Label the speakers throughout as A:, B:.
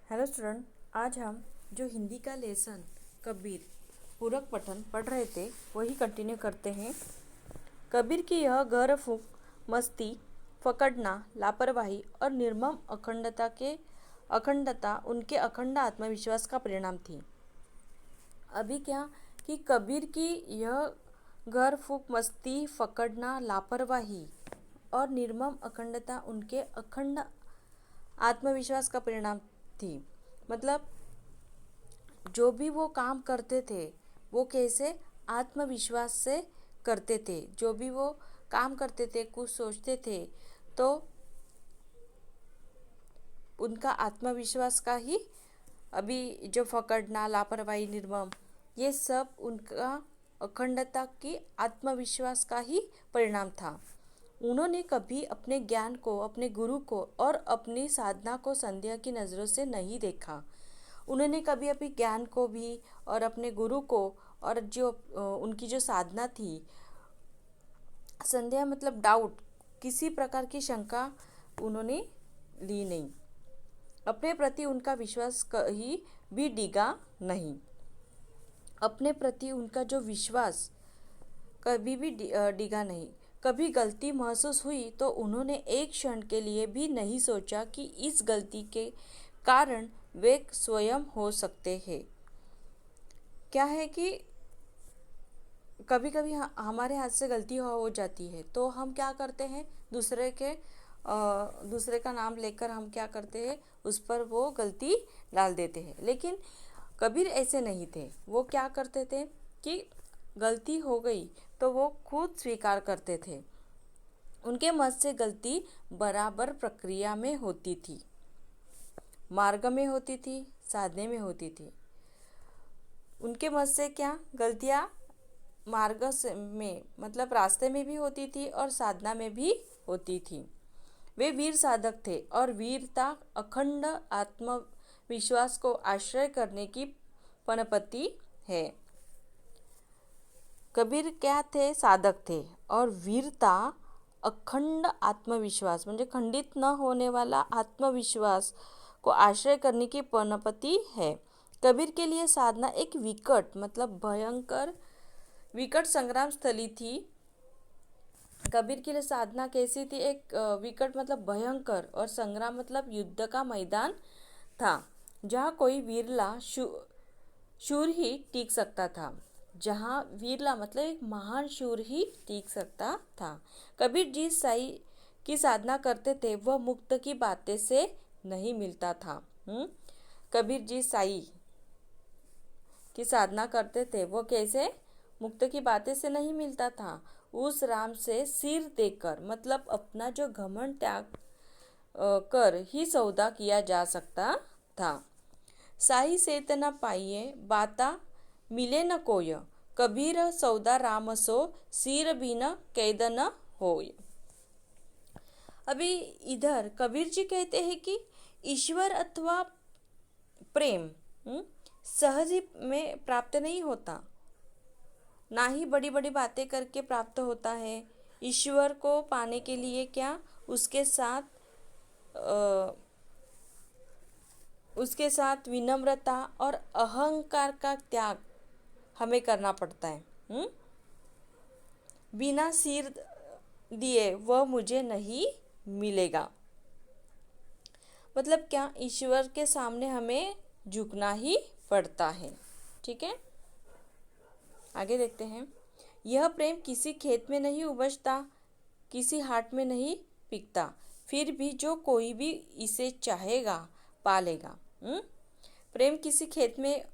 A: Hello student, आज हम जो हिंदी का लेसन कबीर पूरक पठन पढ़ रहे थे वही कंटिन्यू करते हैं। कबीर की यह गौर फूंक, मस्ती, पकड़ना, लापरवाही और निर्मम अखंडता उनके अखंड आत्मविश्वास का परिणाम थी। अभी क्या कि कबीर की यह गौर फूंक, मस्ती, पकड़ना, लापरवाही और निर्मम अखंडता उनके अखंड आत्मविश्वास का परिणाम थी। मतलब जो भी वो काम करते थे वो कैसे आत्मविश्वास से करते थे। जो भी वो काम करते थे, कुछ सोचते थे, तो उनका आत्मविश्वास का ही, अभी जो पकड़ना, लापरवाही, निर्मम, ये सब उनका अखंडता की आत्मविश्वास का ही परिणाम था। उन्होंने कभी अपने ज्ञान को, अपने गुरु को और अपनी साधना को संदेह की नज़रों से नहीं देखा। उन्होंने कभी अपने ज्ञान को भी और अपने गुरु को और जो उनकी जो साधना थी, संदेह मतलब डाउट, किसी प्रकार की शंका उन्होंने ली नहीं। अपने प्रति उनका विश्वास कहीं भी डिगा नहीं। अपने प्रति उनका जो विश्वास कभी भी डिगा नहीं। कभी गलती महसूस हुई तो उन्होंने एक क्षण के लिए भी नहीं सोचा कि इस गलती के कारण वे स्वयं हो सकते हैं। क्या है कि कभी कभी हमारे हाथ से गलती हो जाती है तो हम क्या करते हैं, दूसरे का नाम लेकर हम क्या करते हैं, उस पर वो गलती डाल देते हैं। लेकिन कबीर ऐसे नहीं थे। वो क्या करते थे कि गलती हो गई तो वो खुद स्वीकार करते थे। उनके मत से गलती बराबर प्रक्रिया में होती थी, मार्ग में होती थी, साधने में होती थी। उनके मत से क्या गलतियाँ मार्ग से में मतलब रास्ते में भी होती थी और साधना में भी होती थी। वे वीर साधक थे और वीरता अखंड आत्मविश्वास को आश्रय करने की पनपति है। कबीर क्या थे? साधक थे। और वीरता अखंड आत्मविश्वास म्हणजे खंडित न होने वाला आत्मविश्वास को आश्रय करने की पनपति है। कबीर के लिए साधना एक विकट मतलब भयंकर विकट संग्राम स्थली थी। कबीर के लिए साधना कैसी थी? एक विकट मतलब भयंकर और संग्राम मतलब युद्ध का मैदान था, जहाँ कोई वीरला शूर ही टिक सकता था। जहाँ वीरला मतलब एक महान शूर ही टिक सकता था। कबीर जिस साई की साधना करते थे वह मुक्त की बातें से नहीं मिलता था। कबीर जिस साई की साधना करते थे वो कैसे? मुक्त की बातें से नहीं मिलता था। उस राम से सिर देकर मतलब अपना जो घमंड त्याग कर ही सौदा किया जा सकता था। साई सेत न पाइये बाता मिले न कोय, कबीर सौदा राम सो सिर भी न कैद न होय। अभी इधर कबीर जी कहते हैं कि ईश्वर अथवा प्रेम सहज ही में प्राप्त नहीं होता, ना ही बड़ी बड़ी बातें करके प्राप्त होता है। ईश्वर को पाने के लिए क्या उसके साथ विनम्रता और अहंकार का त्याग हमें करना पड़ता है। बिना सिर दिए वह मुझे नहीं मिलेगा। मतलब क्या? ईश्वर के सामने हमें झुकना ही पड़ता है। ठीक है, आगे देखते हैं। यह प्रेम किसी खेत में नहीं उपजता, किसी हाट में नहीं बिकता, फिर भी जो कोई भी इसे चाहेगा पालेगा। प्रेम किसी खेत में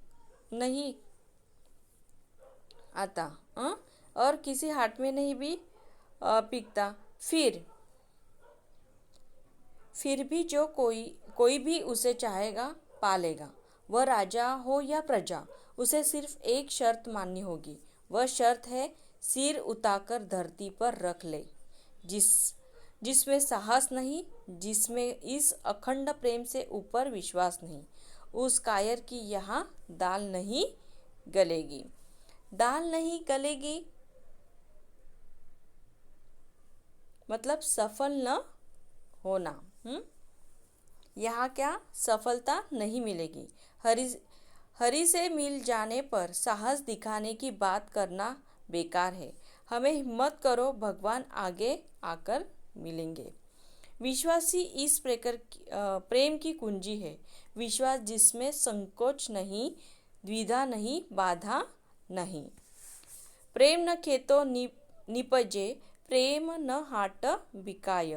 A: नहीं आता और किसी हाट में नहीं भी बिकता, फिर भी जो कोई भी उसे चाहेगा पालेगा। वह राजा हो या प्रजा, उसे सिर्फ एक शर्त माननी होगी। वह शर्त है सिर उतारकर धरती पर रख ले। जिसमें साहस नहीं, जिसमें इस अखंड प्रेम से ऊपर विश्वास नहीं, उस कायर की यहाँ दाल नहीं गलेगी। दाल नहीं गलेगी मतलब सफल न होना। यहाँ क्या सफलता नहीं मिलेगी। हरि हरि से मिल जाने पर साहस दिखाने की बात करना बेकार है। हमें हिम्मत करो, भगवान आगे आकर मिलेंगे। विश्वासी इस प्रेम की कुंजी है। विश्वास जिसमें संकोच नहीं, द्विधा नहीं, बाधा नहीं। प्रेम न खेतो निपजे, प्रेम न हाट बिकाय।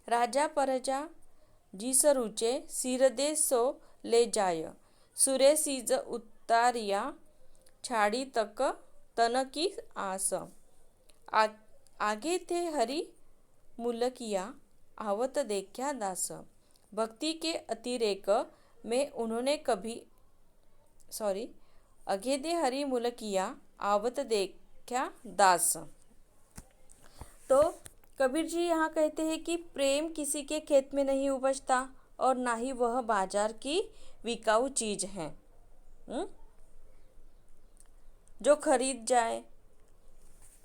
A: राजा परजा जिस रुचे, सिरदे सो ले जाय। सुरे सीज उतारिया, छाड़ी तक तन की आस। आगे थे हरि मुलकिया, आवत देखा दास। भक्ति के अतिरेक में उन्होंने कभी आगे थे हरि मुलकिया, आवत देखा दास। तो कबीर जी यहाँ कहते हैं कि प्रेम किसी के खेत में नहीं उपजता और ना ही वह बाजार की बिकाऊ चीज है जो खरीद जाए।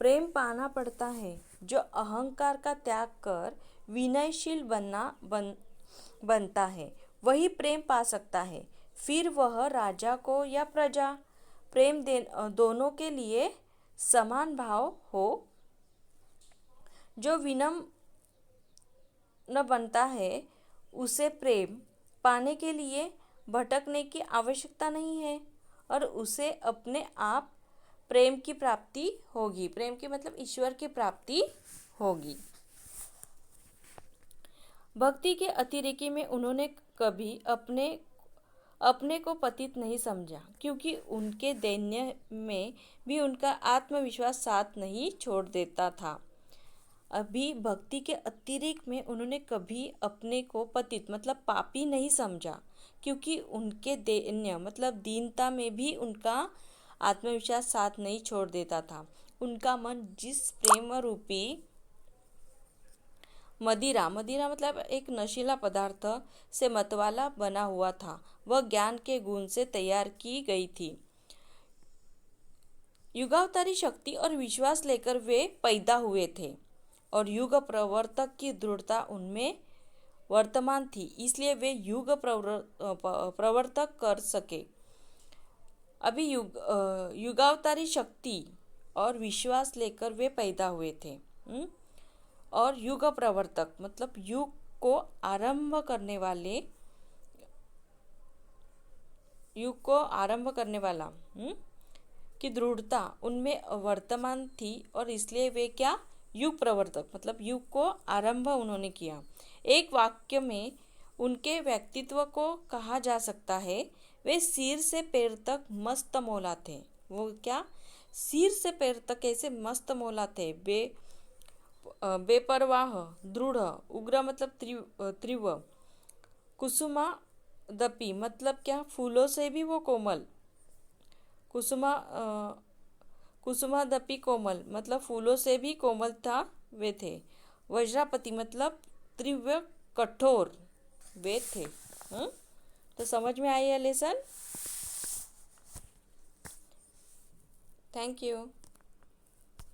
A: प्रेम पाना पड़ता है, जो अहंकार का त्याग कर विनयशील बनता है, वही प्रेम पा सकता है। फिर वह राजा को या प्रजा, प्रेम दोनों के लिए समान भाव हो। जो विनम्र बनता है, उसे प्रेम पाने के लिए भटकने की आवश्यकता नहीं है और उसे अपने आप प्रेम की प्राप्ति होगी। प्रेम की मतलब ईश्वर की प्राप्ति होगी। भक्ति के अतिरेकी में उन्होंने कभी अपने को पतित नहीं समझा, क्योंकि उनके दैन्य में भी उनका आत्मविश्वास साथ नहीं छोड़ देता था। अभी भक्ति के अतिरेक में उन्होंने कभी अपने को पतित मतलब पापी नहीं समझा, क्योंकि उनके दैन्य मतलब दीनता में भी उनका आत्मविश्वास साथ नहीं छोड़ देता था। उनका मन जिस प्रेम रूपी मदिरा मतलब एक नशीला पदार्थ से मतवाला बना हुआ था, वह ज्ञान के गुण से तैयार की गई थी। युगावतारी शक्ति और विश्वास लेकर वे पैदा हुए थे और युग प्रवर्तक की दृढ़ता उनमें वर्तमान थी, इसलिए वे युग प्रवर्तक कर सके। अभी युगावतारी शक्ति और विश्वास लेकर वे पैदा हुए थे और युग प्रवर्तक मतलब युग को आरंभ करने वाला की दृढ़ता उनमें वर्तमान थी और इसलिए वे क्या युग प्रवर्तक मतलब युग को आरंभ उन्होंने किया। एक वाक्य में उनके व्यक्तित्व को कहा जा सकता है, वे सिर से पैर तक मस्त मौला थे। वो क्या सिर से पैर तक ऐसे मस्त मौला थे। बेपरवाह, दृढ़, उग्र मतलब तीव्र, कुसुमा दपी मतलब क्या फूलों से भी वो कोमल। कुसुमादपि कोमल मतलब फूलों से भी कोमल था वे थे। वज्रापति मतलब तीव्र कठोर वे थे। तो समझ में आई है लेसन। Thank you.